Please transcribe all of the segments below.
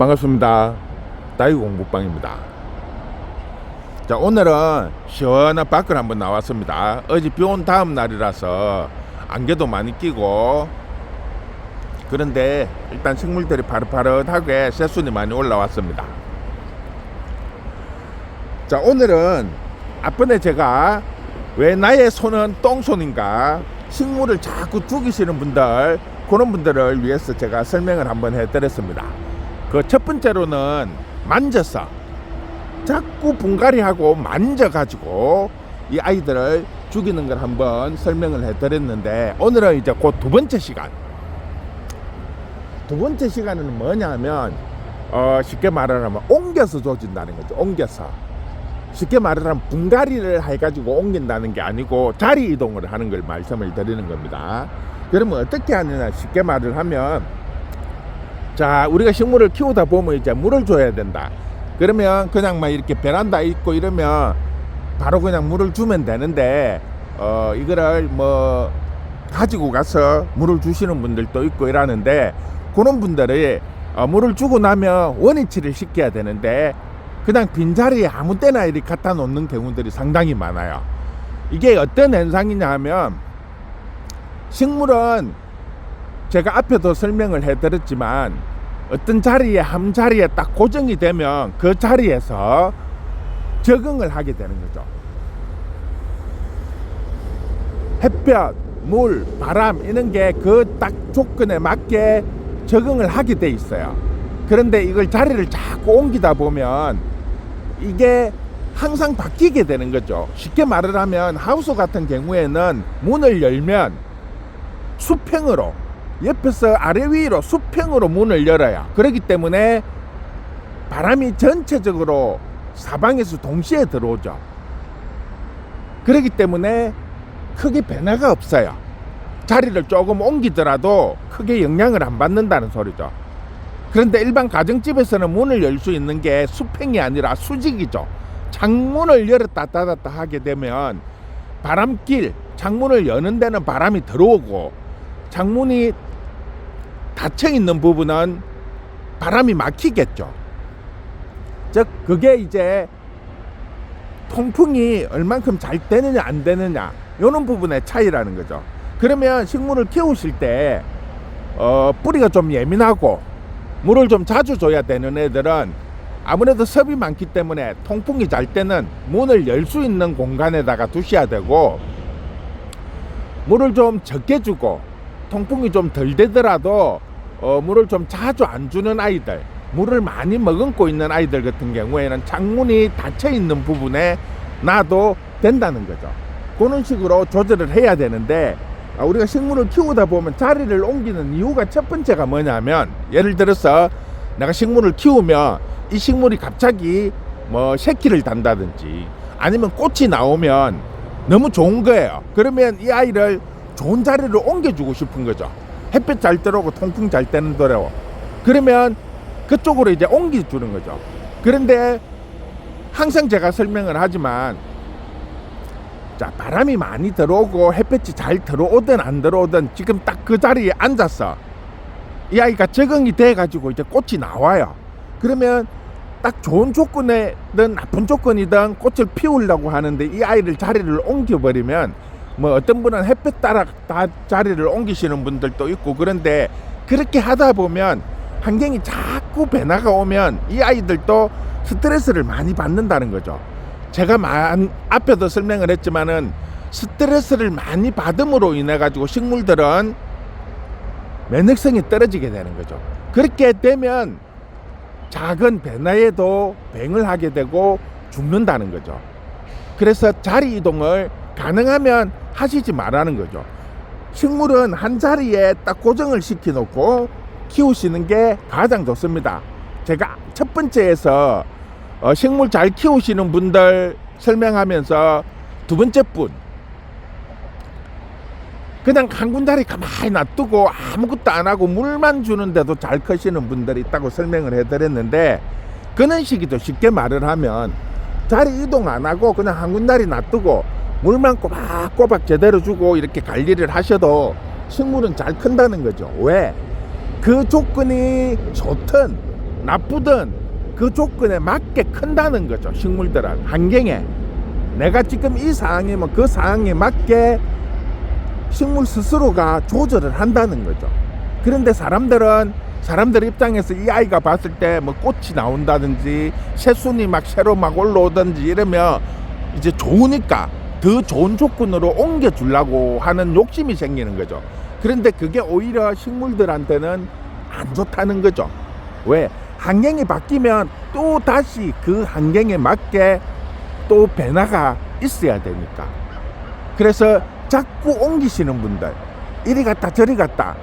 반갑습니다. 다이공부방입니다. 자, 오늘은 시원한 밖을 한번 나왔습니다. 어제 비 온 다음 날이라서 안개도 많이 끼고, 그런데 일단 식물들이 파릇파릇하게 새순이 많이 올라왔습니다. 자, 오늘은 앞번에 제가 왜 나의 손은 똥손인가, 식물을 자꾸 죽이시는 분들, 그런 분들을 위해서 제가 설명을 한번 해드렸습니다. 그 첫 번째로는 만져서 자꾸 분갈이하고 만져가지고 이 아이들을 죽이는 걸 한번 설명을 해드렸는데, 오늘은 이제 그 두 번째 시간. 두 번째 시간은 뭐냐면 쉽게 말하면 옮겨서 조진다는 거죠. 옮겨서. 쉽게 말하면 분갈이를 해가지고 옮긴다는 게 아니고 자리 이동을 하는 걸 말씀을 드리는 겁니다. 그러면 어떻게 하느냐, 쉽게 말을 하면, 자, 우리가 식물을 키우다 보면 이제 물을 줘야 된다. 그러면 그냥 막 이렇게 베란다 있고 이러면 바로 그냥 물을 주면 되는데, 이거를 뭐 가지고 가서 물을 주시는 분들도 있고 이러는데, 그런 분들이 물을 주고 나면 원위치를 시켜야 되는데 그냥 빈자리에 아무 때나 이렇게 갖다 놓는 경우들이 상당히 많아요. 이게 어떤 현상이냐 하면, 식물은 제가 앞에도 설명을 해드렸지만 어떤 자리에 한 자리에 딱 고정이 되면 그 자리에서 적응을 하게 되는 거죠. 햇볕, 물, 바람 이런 게 그 딱 조건에 맞게 적응을 하게 돼 있어요. 그런데 이걸 자리를 자꾸 옮기다 보면 이게 항상 바뀌게 되는 거죠. 쉽게 말을 하면 하우스 같은 경우에는 문을 열면 수평으로, 옆에서 아래 위로 수평으로 문을 열어요. 그렇기 때문에 바람이 전체적으로 사방에서 동시에 들어오죠. 그렇기 때문에 크게 변화가 없어요. 자리를 조금 옮기더라도 크게 영향을 안 받는다는 소리죠. 그런데 일반 가정집에서는 문을 열 수 있는 게 수평이 아니라 수직이죠. 창문을 열었다 닫았다 하게 되면 바람길, 창문을 여는 데는 바람이 들어오고, 창문이 닫혀 있는 부분은 바람이 막히겠죠. 즉 그게 이제 통풍이 얼만큼 잘 되느냐 안 되느냐, 이런 부분의 차이라는 거죠. 그러면 식물을 키우실 때 뿌리가 좀 예민하고 물을 좀 자주 줘야 되는 애들은 아무래도 섭이 많기 때문에 통풍이 잘 때는 문을 열 수 있는 공간에다가 두셔야 되고, 물을 좀 적게 주고 통풍이 좀 덜 되더라도 물을 좀 자주 안 주는 아이들, 물을 많이 머금고 있는 아이들 같은 경우에는 창문이 닫혀 있는 부분에 놔도 된다는 거죠. 그런 식으로 조절을 해야 되는데, 우리가 식물을 키우다 보면 자리를 옮기는 이유가 첫 번째가 뭐냐면, 예를 들어서 내가 식물을 키우면 이 식물이 갑자기 뭐 새끼를 단다든지 아니면 꽃이 나오면 너무 좋은 거예요. 그러면 이 아이를 좋은 자리를 옮겨주고 싶은 거죠. 햇빛 잘 들어오고 통풍 잘 되는 데로. 그러면 그쪽으로 이제 옮겨주는 거죠. 그런데 항상 제가 설명을 하지만, 자, 바람이 많이 들어오고 햇볕이 잘 들어오든 안 들어오든 지금 딱 그 자리에 앉아서 이 아이가 적응이 돼 가지고 이제 꽃이 나와요. 그러면 딱 좋은 조건이든 나쁜 조건이든 꽃을 피우려고 하는데 이 아이를 자리를 옮겨버리면, 뭐 어떤 분은 햇볕 따라 다 자리를 옮기시는 분들도 있고, 그런데 그렇게 하다 보면 환경이 자꾸 변화가 오면 이 아이들도 스트레스를 많이 받는다는 거죠. 제가 앞에도 설명을 했지만은 스트레스를 많이 받음으로 인해 가지고 식물들은 면역성이 떨어지게 되는 거죠. 그렇게 되면 작은 변화에도 병을 하게 되고 죽는다는 거죠. 그래서 자리 이동을 가능하면 하시지 말라는 거죠. 식물은 한 자리에 딱 고정을 시켜 놓고 키우시는 게 가장 좋습니다. 제가 첫 번째에서 식물 잘 키우시는 분들 설명하면서 두 번째 분, 그냥 한 군자리 가만히 놔두고 아무것도 안 하고 물만 주는데도 잘 크시는 분들이 있다고 설명을 해드렸는데, 그런 식이죠. 쉽게 말을 하면 자리 이동 안 하고 그냥 한 군자리 놔두고 물만 꼬박꼬박 제대로 주고 이렇게 관리를 하셔도 식물은 잘 큰다는 거죠. 왜? 그 조건이 좋든 나쁘든 그 조건에 맞게 큰다는 거죠. 식물들은 환경에 내가 지금 이 상황이면 그 상황에 맞게 식물 스스로가 조절을 한다는 거죠. 그런데 사람들 입장에서 이 아이가 봤을 때 뭐 꽃이 나온다든지 새순이 막 새로 막 올라오든지 이러면 이제 좋으니까 더 좋은 조건으로 옮겨주려고 하는 욕심이 생기는 거죠. 그런데 그게 오히려 식물들한테는 안 좋다는 거죠. 왜? 환경이 바뀌면 또 다시 그 환경에 맞게 또 변화가 있어야 되니까. 그래서 자꾸 옮기시는 분들, 이리 갔다 저리 갔다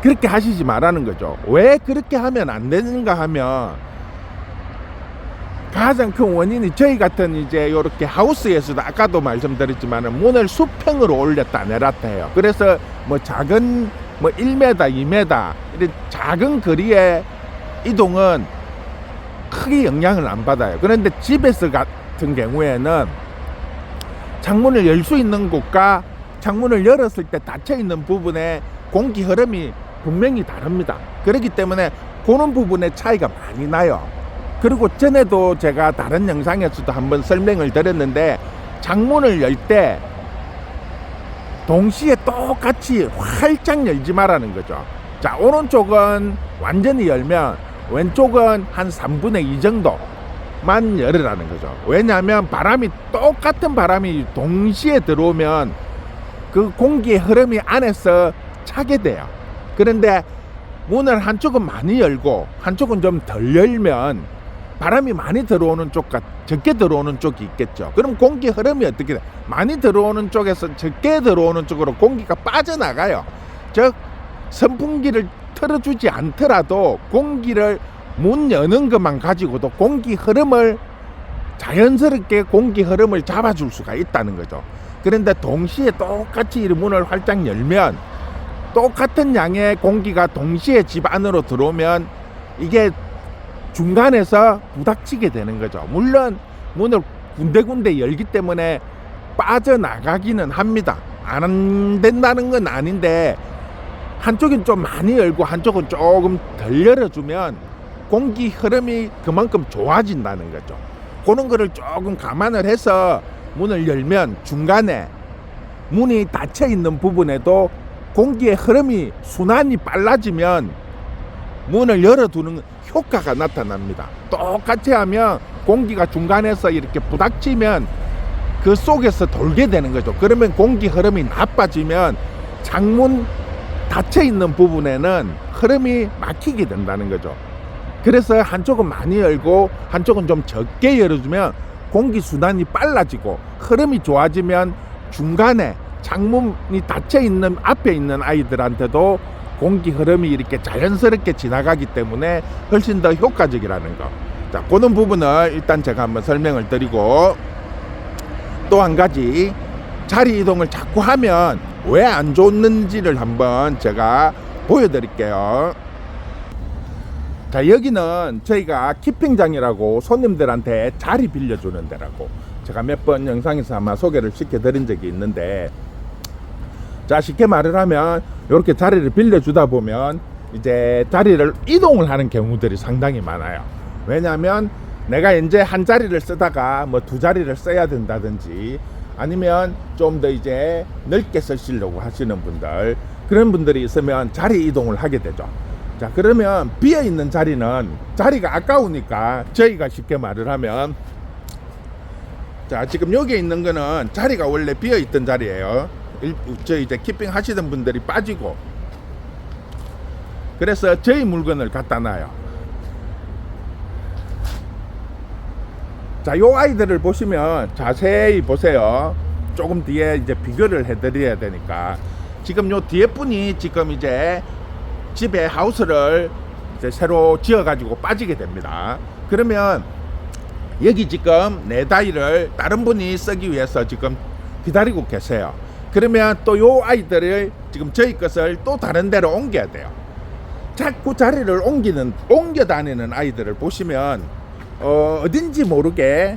그렇게 하시지 말라는 거죠. 왜 그렇게 하면 안 되는가 하면 가장 큰 원인이 저희 같은 이제 이렇게 하우스에서도 아까도 말씀드렸지만 문을 수평으로 올렸다 내렸다 해요. 그래서 뭐 작은 뭐 1m, 2m 이런 작은 거리의 이동은 크게 영향을 안 받아요. 그런데 집에서 같은 경우에는 창문을 열 수 있는 곳과 창문을 열었을 때 닫혀 있는 부분에 공기 흐름이 분명히 다릅니다. 그렇기 때문에 그런 부분에 차이가 많이 나요. 그리고 전에도 제가 다른 영상에서도 한번 설명을 드렸는데 창문을 열 때 동시에 똑같이 활짝 열지 말라는 거죠. 자, 오른쪽은 완전히 열면 왼쪽은 한 3분의 2 정도만 열으라는 거죠. 왜냐하면 똑같은 바람이 동시에 들어오면 그 공기의 흐름이 안에서 차게 돼요. 그런데 문을 한쪽은 많이 열고 한쪽은 좀 덜 열면 바람이 많이 들어오는 쪽과 적게 들어오는 쪽이 있겠죠. 그럼 공기 흐름이 어떻게 돼? 많이 들어오는 쪽에서 적게 들어오는 쪽으로 공기가 빠져나가요. 즉 선풍기를 틀어주지 않더라도 공기를 문 여는 것만 가지고도 공기 흐름을 자연스럽게 공기 흐름을 잡아줄 수가 있다는 거죠. 그런데 동시에 똑같이 이 문을 활짝 열면 똑같은 양의 공기가 동시에 집 안으로 들어오면 이게 중간에서 부닥치게 되는 거죠. 물론 문을 군데군데 열기 때문에 빠져나가기는 합니다. 안 된다는 건 아닌데 한쪽은 좀 많이 열고 한쪽은 조금 덜 열어주면 공기 흐름이 그만큼 좋아진다는 거죠. 그런 거를 조금 감안을 해서 문을 열면 중간에 문이 닫혀 있는 부분에도 공기의 흐름이 순환이 빨라지면 문을 열어두는 효과가 나타납니다. 똑같이 하면 공기가 중간에서 이렇게 부닥치면 그 속에서 돌게 되는 거죠. 그러면 공기 흐름이 나빠지면 창문 닫혀 있는 부분에는 흐름이 막히게 된다는 거죠. 그래서 한쪽은 많이 열고 한쪽은 좀 적게 열어주면 공기 순환이 빨라지고 흐름이 좋아지면 중간에 창문이 닫혀 있는 앞에 있는 아이들한테도 공기 흐름이 이렇게 자연스럽게 지나가기 때문에 훨씬 더 효과적이라는 거. 자, 그런 부분을 일단 제가 한번 설명을 드리고, 또 한 가지 자리 이동을 자꾸 하면 왜 안 좋는지를 한번 제가 보여드릴게요. 자, 여기는 저희가 키핑장이라고 손님들한테 자리 빌려주는 데라고 제가 몇 번 영상에서 아마 소개를 시켜드린 적이 있는데, 자, 쉽게 말을 하면 이렇게 자리를 빌려주다 보면 이제 자리를 이동을 하는 경우들이 상당히 많아요. 왜냐하면 내가 이제 한 자리를 쓰다가 뭐 두 자리를 써야 된다든지 아니면 좀 더 이제 넓게 쓰시려고 하시는 분들, 그런 분들이 있으면 자리 이동을 하게 되죠. 자, 그러면 비어있는 자리는 자리가 아까우니까 저희가 쉽게 말을 하면, 자, 지금 여기 있는 거는 자리가 원래 비어있던 자리예요. 저 이제 키핑 하시던 분들이 빠지고, 그래서 저희 물건을 갖다 놔요. 자, 요 아이들을 보시면 자세히 보세요. 조금 뒤에 이제 비교를 해드려야 되니까. 지금 요 뒤에 분이 지금 이제 집에 하우스를 이제 새로 지어가지고 빠지게 됩니다. 그러면 여기 지금 네 다이를 다른 분이 쓰기 위해서 지금 기다리고 계세요. 그러면 또 요 아이들을 지금 저희 것을 또 다른 데로 옮겨야 돼요. 자꾸 자리를 옮겨 다니는 아이들을 보시면 어딘지 모르게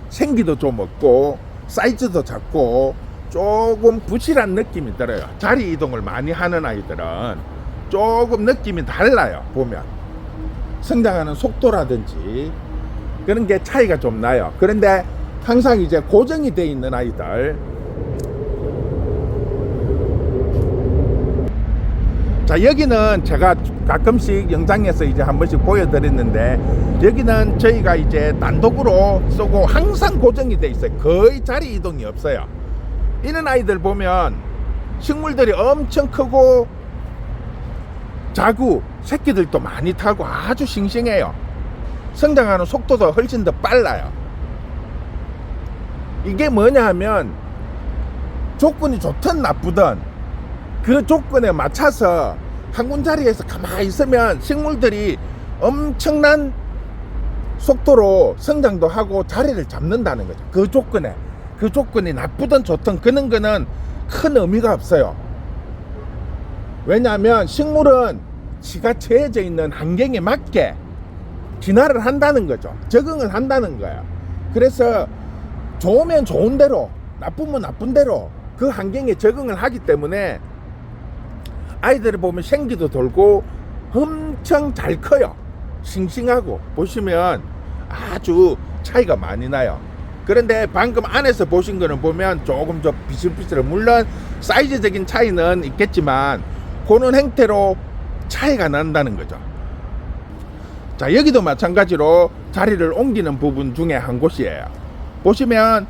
생기도 좀 없고 사이즈도 작고 조금 부실한 느낌이 들어요. 자리 이동을 많이 하는 아이들은 조금 느낌이 달라요. 보면 성장하는 속도라든지 그런 게 차이가 좀 나요. 그런데 항상 이제 고정이 돼 있는 아이들, 자, 여기는 제가 가끔씩 영상에서 이제 한 번씩 보여드렸는데, 여기는 저희가 이제 단독으로 쏘고 항상 고정이 돼 있어요. 거의 자리 이동이 없어요. 이런 아이들 보면 식물들이 엄청 크고 자구 새끼들도 많이 타고 아주 싱싱해요. 성장하는 속도도 훨씬 더 빨라요. 이게 뭐냐 하면 조건이 좋든 나쁘든 그 조건에 맞춰서 한 군자리에서 가만히 있으면 식물들이 엄청난 속도로 성장도 하고 자리를 잡는다는 거죠. 그 조건에. 그 조건이 나쁘든 좋든 그런 거는 큰 의미가 없어요. 왜냐하면 식물은 지가 처해져 있는 환경에 맞게 진화를 한다는 거죠. 적응을 한다는 거예요. 그래서 좋으면 좋은 대로, 나쁘면 나쁜 대로 그 환경에 적응을 하기 때문에 아이들을 보면 생기도 돌고 엄청 잘 커요. 싱싱하고 보시면 아주 차이가 많이 나요. 그런데 방금 안에서 보신 거는 보면 조금 더 비슷비슷해요. 물론 사이즈적인 차이는 있겠지만 그런 형태로 차이가 난다는 거죠. 자, 여기도 마찬가지로 자리를 옮기는 부분 중에 한 곳이에요. 보시면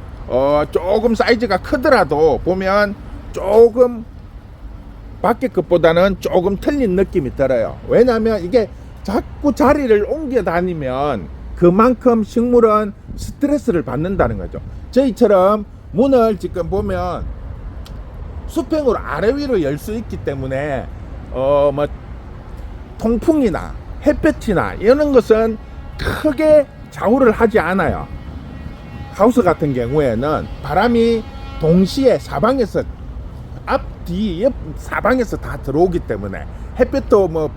조금 사이즈가 크더라도 보면 조금 밖에 것보다는 조금 틀린 느낌이 들어요. 왜냐하면 이게 자꾸 자리를 옮겨 다니면 그만큼 식물은 스트레스를 받는다는 거죠. 저희처럼 문을 지금 보면 수평으로 아래 위로 열 수 있기 때문에 뭐 통풍이나 햇볕이나 이런 것은 크게 좌우를 하지 않아요. 하우스 같은 경우에는 바람이 동시에 사방에서 앞, 뒤, 옆 사방에서 다 들어오기 때문에 햇볕도 뭐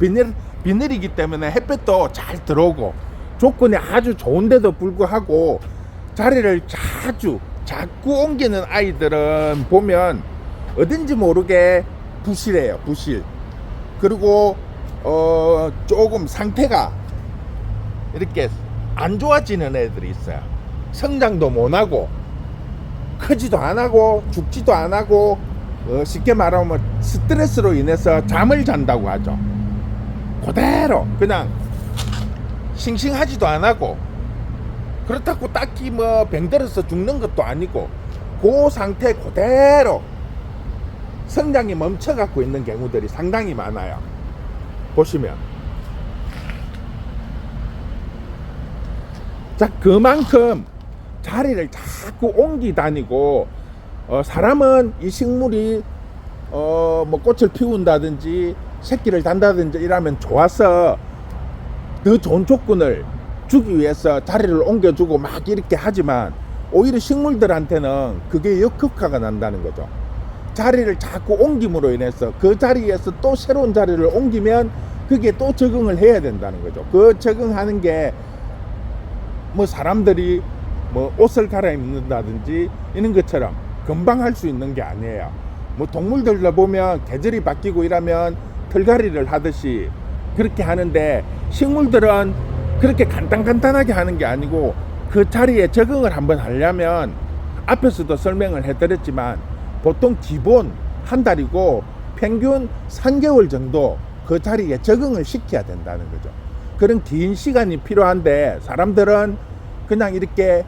비닐이기 때문에 햇볕도 잘 들어오고 조건이 아주 좋은데도 불구하고 자리를 자꾸 옮기는 아이들은 보면 어딘지 모르게 부실해요. 부실. 그리고 조금 상태가 이렇게 안 좋아지는 애들이 있어요. 성장도 못하고 크지도 안 하고 죽지도 안 하고 쉽게 말하면 스트레스로 인해서 잠을 잔다고 하죠. 그대로 그냥 싱싱하지도 안 하고 그렇다고 딱히 뭐 병들어서 죽는 것도 아니고 그 상태 그대로 성장이 멈춰갖고 있는 경우들이 상당히 많아요. 보시면 자, 그만큼 자리를 자꾸 옮기 다니고 사람은 이 식물이 뭐 꽃을 피운다든지 새끼를 단다든지 이러면 좋아서 더 좋은 조건을 주기 위해서 자리를 옮겨주고 막 이렇게 하지만 오히려 식물들한테는 그게 역효과가 난다는 거죠. 자리를 자꾸 옮김으로 인해서 그 자리에서 또 새로운 자리를 옮기면 그게 또 적응을 해야 된다는 거죠. 그 적응하는 게 뭐 사람들이 뭐 옷을 갈아입는다든지 이런 것처럼 금방 할 수 있는 게 아니에요. 뭐 동물들도 보면 계절이 바뀌고 이러면 털갈이를 하듯이 그렇게 하는데 식물들은 그렇게 간단하게 하는 게 아니고 그 자리에 적응을 한번 하려면 앞에서도 설명을 해드렸지만 보통 기본 한 달이고 평균 3개월 정도 그 자리에 적응을 시켜야 된다는 거죠. 그런 긴 시간이 필요한데 사람들은 그냥 이렇게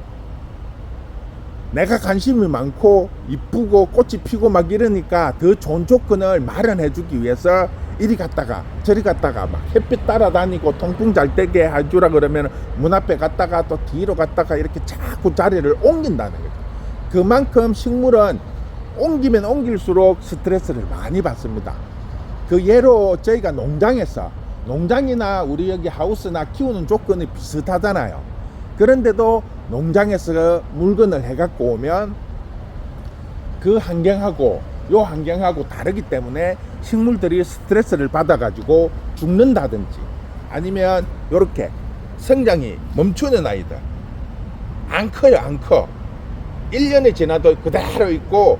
내가 관심이 많고 이쁘고 꽃이 피고 막 이러니까 더 좋은 조건을 마련해 주기 위해서 이리 갔다가 저리 갔다가 막 햇빛 따라다니고 통풍 잘 되게 해주라 그러면 문 앞에 갔다가 또 뒤로 갔다가 이렇게 자꾸 자리를 옮긴다는 거죠. 그만큼 식물은 옮기면 옮길수록 스트레스를 많이 받습니다. 그 예로 저희가 농장이나 우리 여기 하우스나 키우는 조건이 비슷하잖아요. 그런데도 농장에서 물건을 해갖고 오면 그 환경하고 요 환경하고 다르기 때문에 식물들이 스트레스를 받아가지고 죽는다든지 아니면 요렇게 성장이 멈추는 아이들 안 커요. 안 커. 1년이 지나도 그대로 있고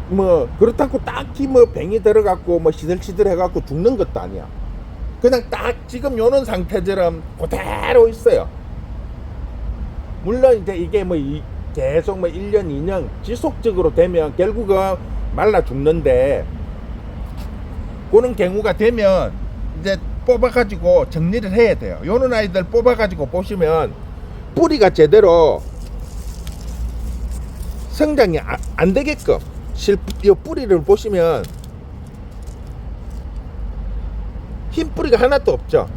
뭐 그렇다고 딱히 뭐 병이 들어갖고 뭐 시들시들 해갖고 죽는 것도 아니야. 그냥 딱 지금 요런 상태처럼 그대로 있어요. 물론 이제 이게 뭐 계속 뭐 1년, 2년 지속적으로 되면 결국은 말라 죽는데, 그런 경우가 되면 이제 뽑아가지고 정리를 해야 돼요. 요런 아이들 뽑아가지고 보시면 뿌리가 제대로 성장이 안 되게끔 이 뿌리를 보시면 흰 뿌리가 하나도 없죠.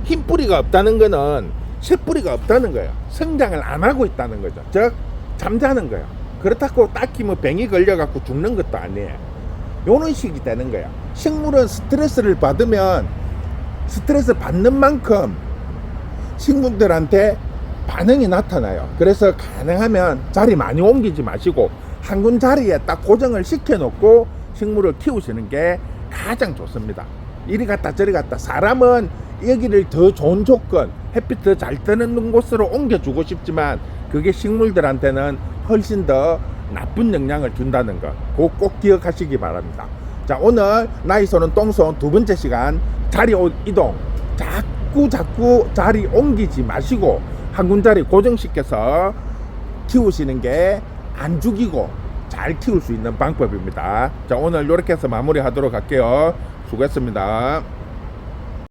흰 뿌리가 없다는 거는 새 뿌리가 없다는 거예요. 성장을 안 하고 있다는 거죠. 즉 잠자는 거예요. 그렇다고 딱히 뭐 병이 걸려갖고 죽는 것도 아니에요. 요런 식이 되는 거예요. 식물은 스트레스를 받으면 스트레스 받는 만큼 식물들한테 반응이 나타나요. 그래서 가능하면 자리 많이 옮기지 마시고 한 군 자리에 딱 고정을 시켜 놓고 식물을 키우시는 게 가장 좋습니다. 이리 갔다 저리 갔다, 사람은 여기를 더 좋은 조건, 햇빛 더 잘 뜨는 곳으로 옮겨주고 싶지만 그게 식물들한테는 훨씬 더 나쁜 영향을 준다는 거 꼭 기억하시기 바랍니다. 자, 오늘 나이손은 똥손 두 번째 시간, 자리 이동, 자꾸 자리 옮기지 마시고 한 군자리 고정시켜서 키우시는 게 안 죽이고 잘 키울 수 있는 방법입니다. 자, 오늘 이렇게 해서 마무리하도록 할게요. 수고했습니다.